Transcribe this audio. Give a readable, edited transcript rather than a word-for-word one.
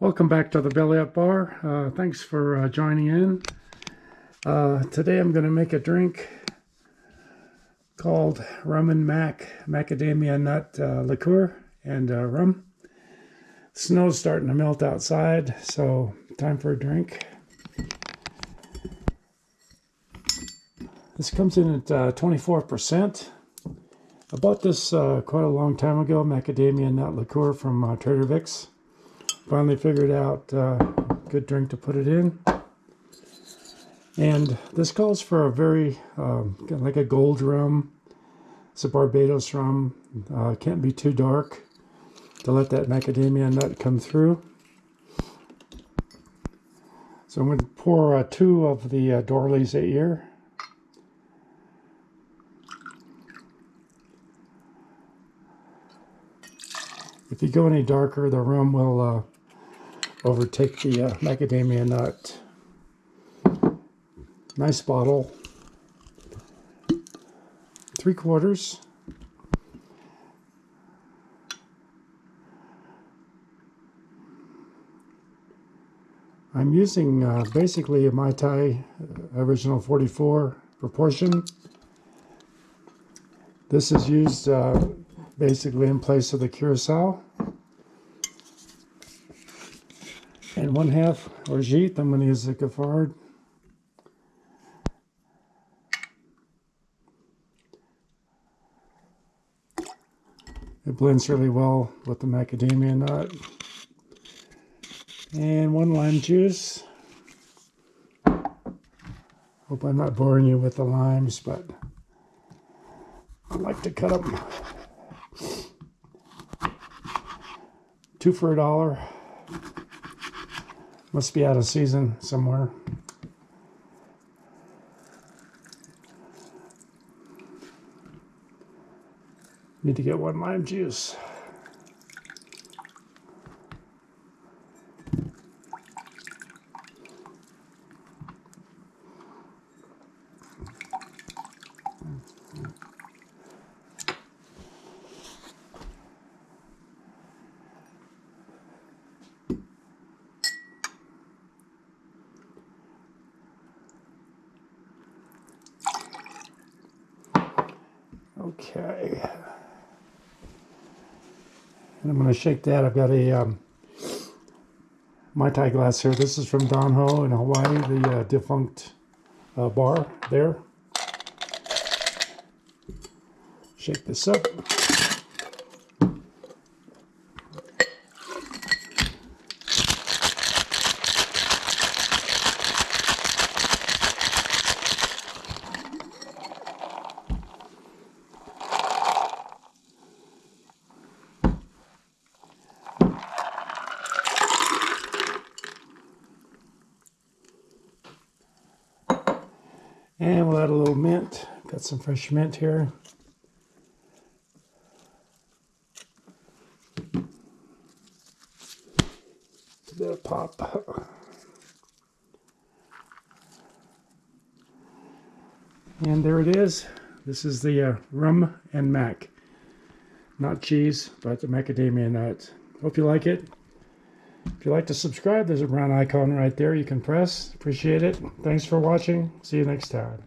Welcome back to the Belly Up Bar. Thanks for joining in. Today I'm going to make a drink called rum and macadamia nut liqueur and rum. Snow's starting to melt outside, so time for a drink. This comes in at 24%. I bought this quite a long time ago, macadamia nut liqueur from Trader Vic's. Finally figured out a good drink to put it in. And this calls for a very, like a gold rum. It's a Barbados rum. Can't be too dark to let that macadamia nut come through. So I'm going to pour 2 of the Dorleys a year. If you go any darker, the rum will overtake the macadamia nut. Nice bottle. 3/4. I'm using basically a Mai Tai original 44 proportion. This is used basically in place of the curacao. And 1/2 orgeat. I'm going to use the Giffard. It blends really well with the macadamia nut. And 1 lime juice. Hope I'm not boring you with the limes, but I like to cut them. 2 for $1. Must be out of season somewhere. Need to get 1 lime juice. Okay, and I'm going to shake that. I've got a Mai Tai glass here. This is from Don Ho in Hawaii, the defunct bar there. Shake this up. And we'll add a little mint. Got some fresh mint here. A bit of pop. And there it is. This is the rum and mac. Not cheese, but the macadamia nut. Hope you like it. If you'd like to subscribe, there's a brown icon right there you can press. Appreciate it. Thanks for watching. See you next time.